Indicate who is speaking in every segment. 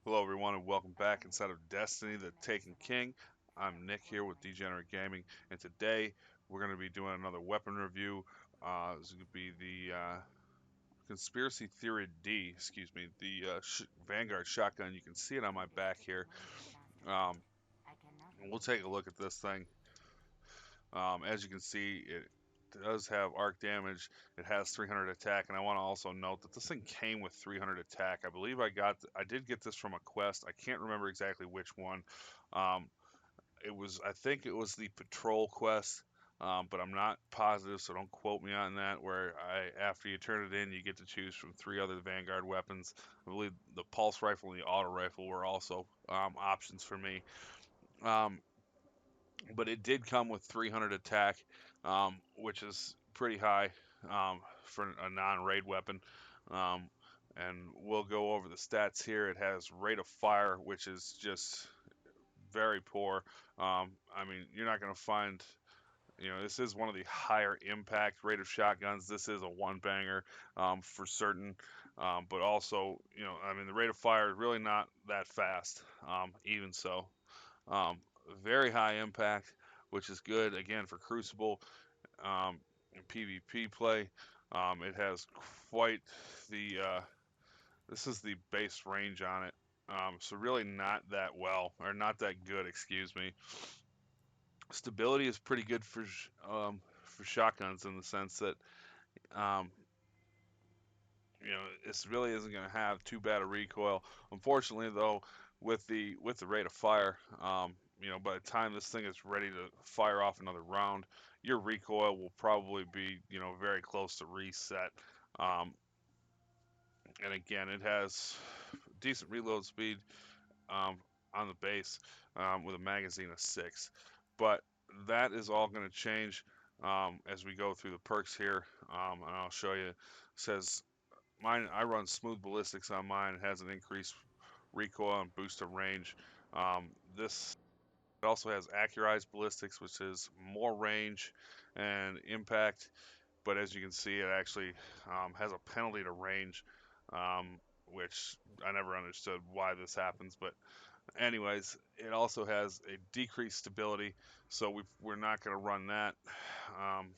Speaker 1: Hello, everyone, and welcome back inside of Destiny, the Taken King. I'm Nick here with Degenerate Gaming, and today we're going to be doing another weapon review. This is going to be the Conspiracy Theory D, excuse me, the Vanguard shotgun. You can see it on my back here. Um, we'll take a look at this thing. As you can see, it does have arc damage. It has 300 attack, and I want to also note that this thing came with 300 attack. I believe I did get this from a quest. I can't remember exactly which one. Um, I think it was the patrol quest, but I'm not positive, so don't quote me on that. Where after you turn it in, you get to choose from three other Vanguard weapons. I believe the pulse rifle and the auto rifle were also options for me. Um, but it did come with 300 attack, which is pretty high for a non-raid weapon. Um, and we'll go over the stats here. It has rate of fire, which is just very poor. I mean, you're not going to find, this is one of the higher impact rate of shotguns. This is a one banger for certain. But also, I mean, the rate of fire is really not that fast, even so. Um, Very high impact, which is good again for Crucible in PvP play. It has quite the this is the base range on it, so really not that well or not that good, excuse me. Stability is pretty good for shotguns in the sense that um, this really isn't going to have too bad a recoil. Unfortunately, though, with the rate of fire, by the time this thing is ready to fire off another round, your recoil will probably be, very close to reset. Um, and again, it has decent reload speed um, on the base with a magazine of 6. But that is all going to change as we go through the perks here, and I'll show you. It says mine. I run smooth ballistics on mine. It has an increased recoil and boost of range. This it also has accurized ballistics, which is more range and impact. But as you can see, it actually has a penalty to range, um, which I never understood why this happens. But anyways, it also has a decreased stability, so we're not going to run that. Um,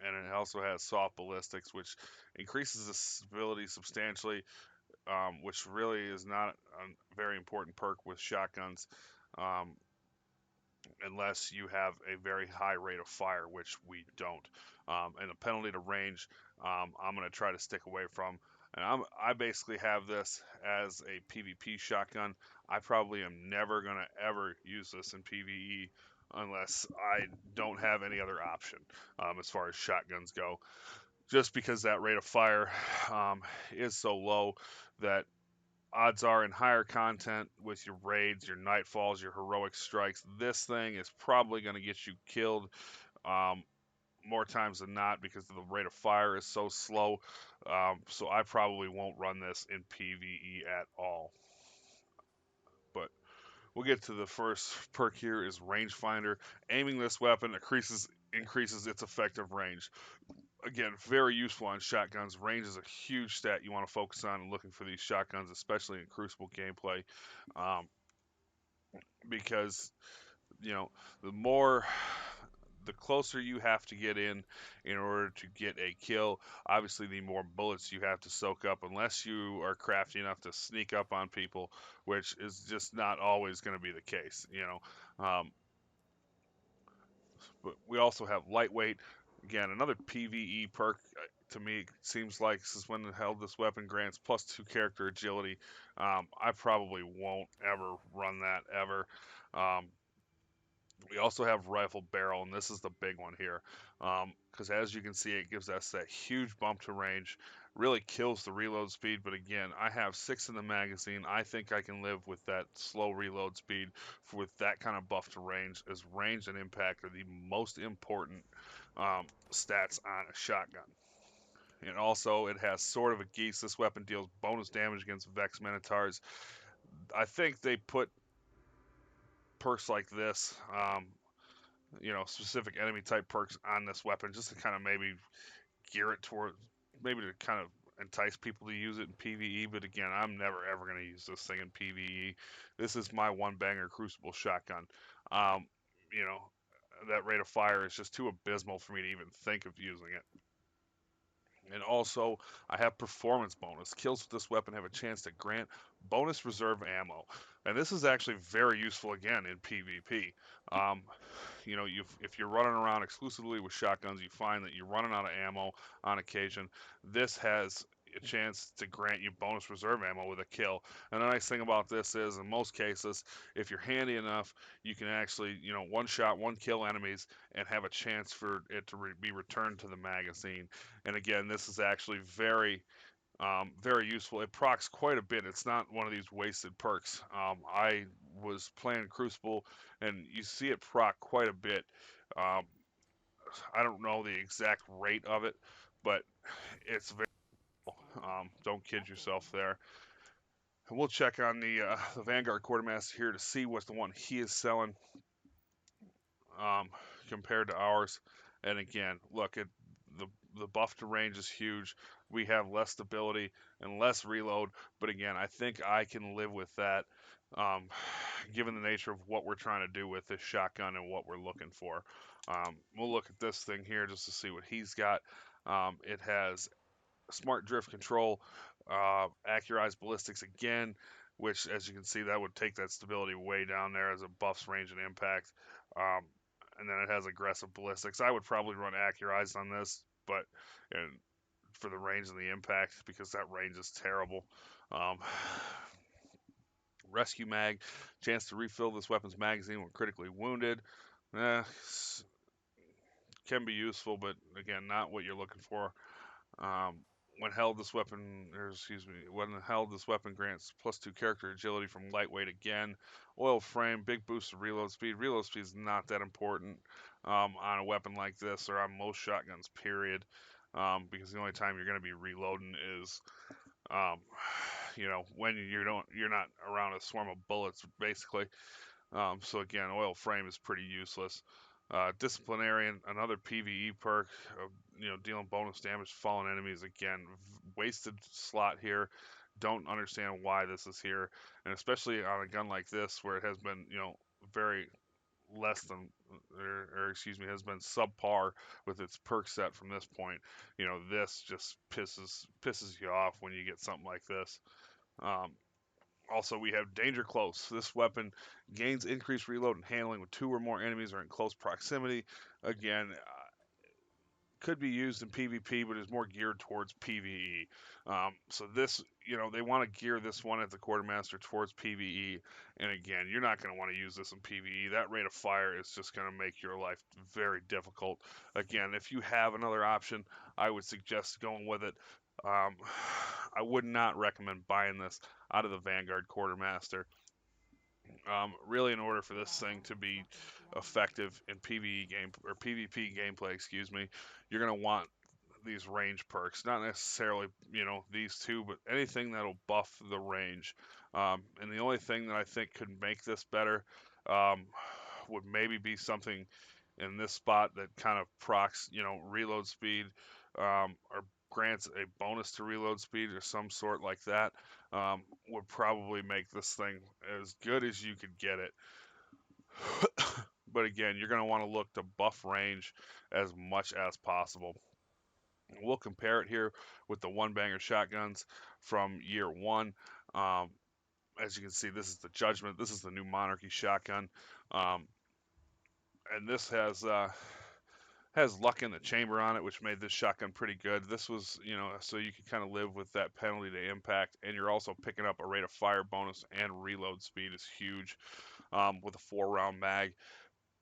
Speaker 1: and it also has soft ballistics, which increases the stability substantially, which really is not a very important perk with shotguns, um, unless you have a very high rate of fire, which we don't. And the penalty to range, I'm going to try to stick away from. And I basically have this as a PvP shotgun. I probably am never going to ever use this in PvE unless I don't have any other option as far as shotguns go. Just because that rate of fire is so low that odds are in higher content with your raids, your nightfalls, your heroic strikes, this thing is probably going to get you killed um, more times than not because the rate of fire is so slow. So I probably won't run this in PvE at all. But we'll get to the first perk here is rangefinder. Aiming this weapon increases its effective range. Again, very useful on shotguns. Range is a huge stat you want to focus on looking for these shotguns, especially in Crucible gameplay, um, because you know the more the closer you have to get in order to get a kill. Obviously, the more bullets you have to soak up, unless you are crafty enough to sneak up on people, which is just not always going to be the case. But we also have lightweight. Again, another PVE perk. To me, it seems like this is when the hell this weapon grants +2 character agility. I probably won't ever run that ever. Um, we also have rifle barrel, and this is the big one here, because as you can see, it gives us that huge bump to range. Really kills the reload speed, but again, I have 6 in the magazine. I think I can live with that slow reload speed with that kind of buff to range, as range and impact are the most important stats on a shotgun. And also, it has Sword of a Geese. This weapon deals bonus damage against Vex Minotaurs. I think they put perks like this, specific enemy type perks on this weapon just to kind of maybe gear it toward, maybe to kind of entice people to use it in PvE, but again, I'm never ever going to use this thing in PvE. This is my one banger Crucible shotgun. Um, you know, that rate of fire is just too abysmal for me to even think of using it. And also, I have performance bonus. Kills with this weapon have a chance to grant bonus reserve ammo. And this is actually very useful again in PvP. Um, if you're running around exclusively with shotguns, you find that you're running out of ammo on occasion. This has a chance to grant you bonus reserve ammo with a kill. And the nice thing about this is, in most cases, if you're handy enough, you can actually, one shot, one kill enemies and have a chance for it to be returned to the magazine. And again, this is actually very useful. It procs quite a bit. It's not one of these wasted perks. I was playing Crucible, and you see it proc quite a bit. Um, I don't know the exact rate of it, but it's very. Don't kid yourself there. And we'll check on the Vanguard Quartermaster here to see what's the one he is selling um, compared to ours. And again, look at the the buff to range is huge. We have less stability and less reload, but again, I think I can live with that, um, given the nature of what we're trying to do with this shotgun and what we're looking for. We'll look at this thing here just to see what he's got. It has smart drift control, accurized ballistics again, which, as you can see, that would take that stability way down there as it buffs range and impact. Um, and then it has aggressive ballistics. I would probably run accurized on this, but and for the range and the impact, because that range is terrible. Um, Rescue mag, chance to refill this weapon's magazine when critically wounded. Eh, can be useful, but again, not what you're looking for. Um, when held, this weapon, or excuse me, when held, this weapon grants +2 character agility from lightweight again. Oil frame, big boost of reload speed. Reload speed is not that important on a weapon like this, or on most shotguns, period. Because the only time you're going to be reloading is, um, when you're not around a swarm of bullets, basically. So again, oil frame is pretty useless. Disciplinarian, another PVE perk, dealing bonus damage to fallen enemies. Again, wasted slot here. Don't understand why this is here, and especially on a gun like this where it has been, very less than, or excuse me, has been subpar with its perk set from this point. This just pisses you off when you get something like this. Um, Also, we have Danger Close. This weapon gains increased reload and handling when two or more enemies are in close proximity. Again, could be used in PvP, but is more geared towards PvE. So this, they want to gear this one at the Quartermaster towards PvE. And again, you're not going to want to use this in PvE. That rate of fire is just going to make your life very difficult. Again, if you have another option, I would suggest going with it. Um, I would not recommend buying this out of the Vanguard Quartermaster. Really, in order for this thing to be effective in PvE game or PvP gameplay, excuse me, you're gonna want these range perks. Not necessarily, these two, but anything that'll buff the range. And the only thing that I think could make this better um, would maybe be something in this spot that kind of procs, reload speed, or grants a bonus to reload speed or some sort like that, would probably make this thing as good as you could get it. But again, you're going to want to look to buff range as much as possible. We'll compare it here with the one banger shotguns from year one. Um, as you can see, this is the Judgment. This is the new Monarchy shotgun. Um, and this has luck in the chamber on it, which made this shotgun pretty good. This was, so you could kind of live with that penalty to impact, and you're also picking up a rate of fire bonus, and reload speed is huge with a 4-round mag.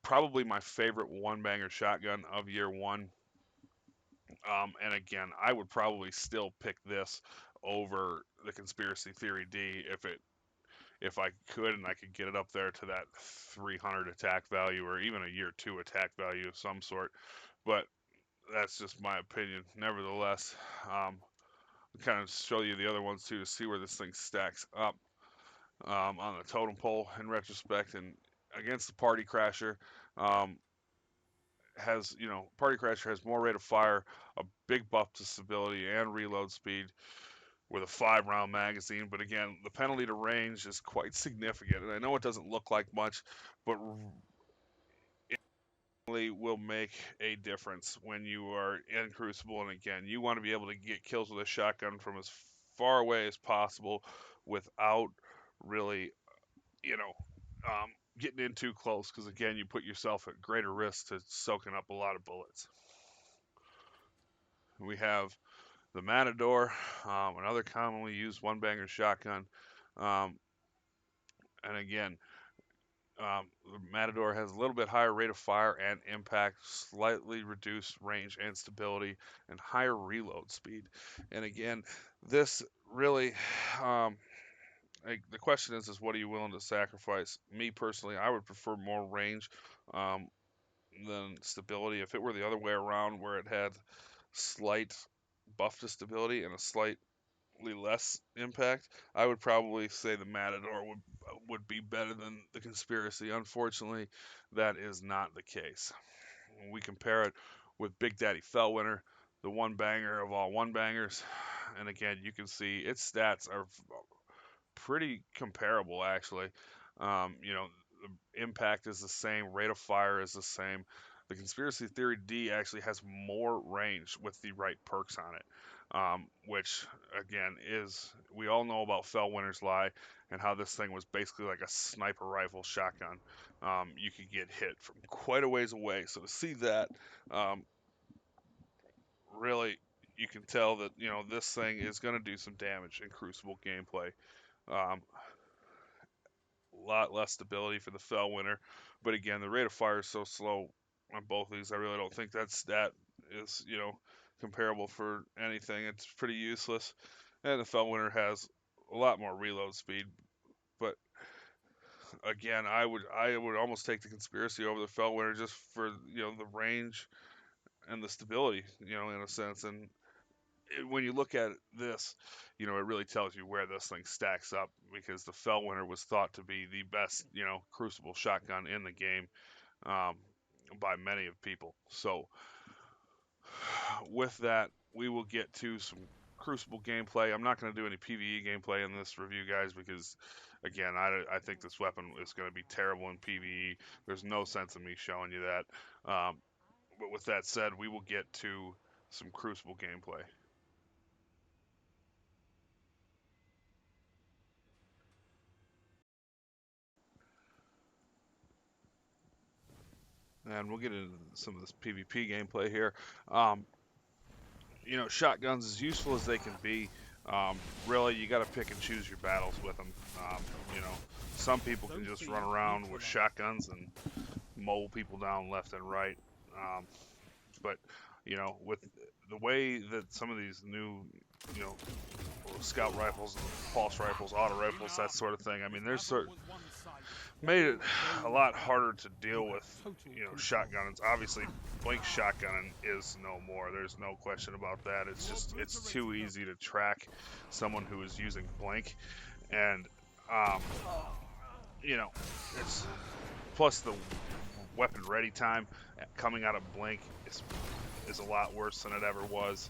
Speaker 1: Probably my favorite one banger shotgun of year one. And again, I would probably still pick this over the Conspiracy Theory D if I could, and I could get it up there to that 300 attack value or even a year two attack value of some sort. But that's just my opinion. Nevertheless, kind of show you the other ones too to see where this thing stacks up on the totem pole in retrospect and against the Party Crasher. Um, has, Party Crasher has more rate of fire, a big buff to stability and reload speed with a 5-round magazine. But again, the penalty to range is quite significant. And I know it doesn't look like much, but really will make a difference when you are in Crucible. And again, you want to be able to get kills with a shotgun from as far away as possible without really, you know, getting in too close. Because again, you put yourself at greater risk to soaking up a lot of bullets. We have the Matador, another commonly used one-banger shotgun. Um, and again, the Matador has a little bit higher rate of fire and impact, slightly reduced range and stability, and higher reload speed. And again, this really, um, the question is what are you willing to sacrifice? Me personally, I would prefer more range um, than stability. If it were the other way around, where it had slight buff to stability and a slightly less impact, I would probably say the Matador would be better than the Conspiracy. Unfortunately, that is not the case. When we compare it with Big Daddy Fellwinter, the one banger of all one bangers, and again, you can see its stats are pretty comparable actually. The impact is the same, rate of fire is the same. The Conspiracy Theory D actually has more range with the right perks on it, which again is we all know about Fellwinter's Lie and how this thing was basically like a sniper rifle shotgun. You could get hit from quite a ways away. So to see that, um, really, you can tell that this thing is going to do some damage in Crucible gameplay. Um, a lot less stability for the Fellwinter. But again, the rate of fire is so slow on both of these. I really don't think that stat is, comparable for anything. It's pretty useless. And the Fellwinter has a lot more reload speed. But again, I would almost take the Conspiracy over the Fellwinter just for, the range and the stability, in a sense. And when you look at this, it really tells you where this thing stacks up because the Fellwinter was thought to be the best, Crucible shotgun in the game um, by many of people. So with that, we will get to some Crucible gameplay. I'm not going to do any PvE gameplay in this review, guys, because again, I think this weapon is going to be terrible in PvE. There's no sense in me showing you that. But with that said, we will get to some Crucible gameplay. And we'll get into some of this PvP gameplay here. Um, Shotguns, as useful as they can be, um, really, you got to pick and choose your battles with them. Um, you know, some people can just run around with shotguns and mow people down left and right. But, with the way that some of these new, you know, scout rifles, pulse rifles, auto rifles, that sort of thing, I mean, there's certain made it a lot harder to deal with, shotguns. Obviously, blink shotgunning is no more. There's no question about that. It's too easy to track someone who is using blink, and um, it's plus the weapon ready time coming out of blink is a lot worse than it ever was.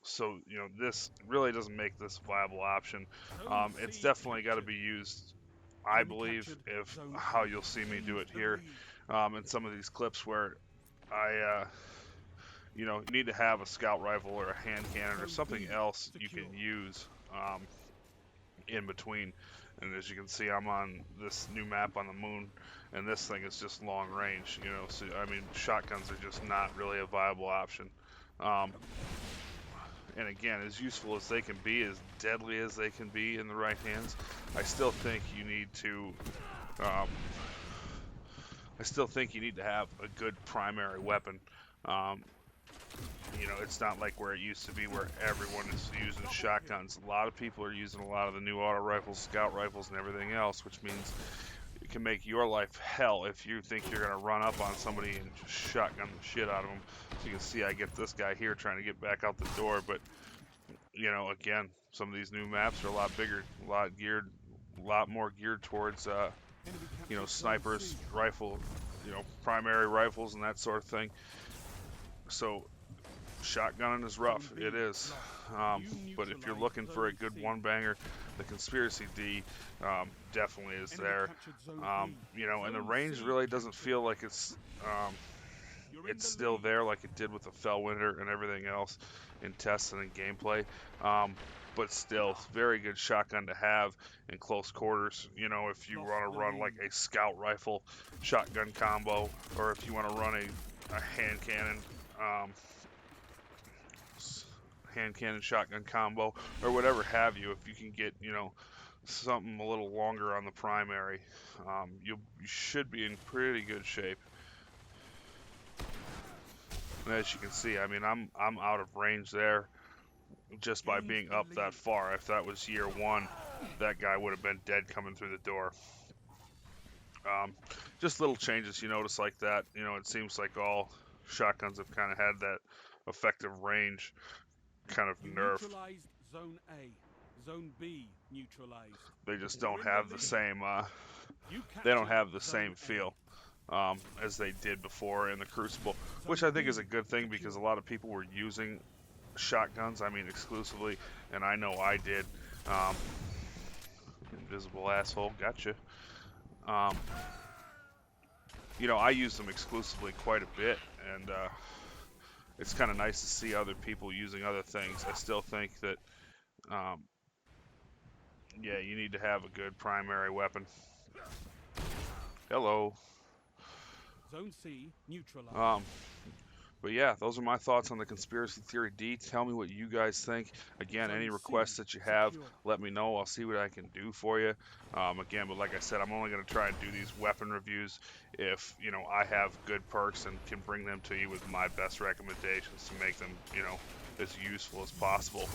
Speaker 1: So this really doesn't make this a viable option. It's definitely got to be used, I believe, if how you'll see me do it here in some of these clips where I, you need to have a scout rifle or a hand cannon or something else you can use in between. And as you can see, I'm on this new map on the moon, and this thing is just long range. So I mean, shotguns are just not really a viable option. Um, and again, as useful as they can be, as deadly as they can be in the right hands, I still think you need to. Um, I still think you need to have a good primary weapon. Um, it's not like where it used to be where everyone is using shotguns. A lot of people are using a lot of the new auto rifles, scout rifles, and everything else, which means it can make your life hell if you think you're going to run up on somebody and just shotgun the shit out of them. So you can see I get this guy here trying to get back out the door, but, again, some of these new maps are a lot bigger, a lot more geared towards, snipers, rifle, primary rifles and that sort of thing. So shotgunning is rough. It is. But if you're looking for a good one banger, the Conspiracy D definitely is there. And the range really doesn't feel like it's still there like it did with the Fellwinder and everything else in testing and gameplay. But still, very good shotgun to have in close quarters. If you want to run like a scout rifle shotgun combo, or if you want to run a hand cannon shotgun combo, or whatever have you, if you can get something a little longer on the primary, you should be in pretty good shape. And as you can see, I mean, I'm out of range there just by being up that far. If that was year one, that guy would have been dead coming through the door. Just little changes you notice like that. It seems like all shotguns have kind of had that effective range kind of nerfed.
Speaker 2: Neutralized Zone A. Zone B neutralized.
Speaker 1: They just don't have the same. They don't have the same feel as they did before in the Crucible, which I think is a good thing because a lot of people were using shotguns. I mean, exclusively, and I know I did. Invisible asshole, gotcha. I use them exclusively quite a bit, and it's kind of nice to see other people using other things. I still think that, you need to have a good primary weapon. Hello.
Speaker 2: Zone C neutralized.
Speaker 1: But yeah, those are my thoughts on the Conspiracy Theory D. Tell me what you guys think. Again, any requests that you have, let me know. I'll see what I can do for you. Again, but like I said, I'm only going to try and do these weapon reviews if, I have good perks and can bring them to you with my best recommendations to make them, as useful as possible.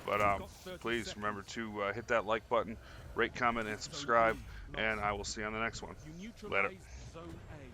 Speaker 1: But please remember to hit that like button, rate, comment, and subscribe, and I will see you on the next one. Later.
Speaker 2: Zone A.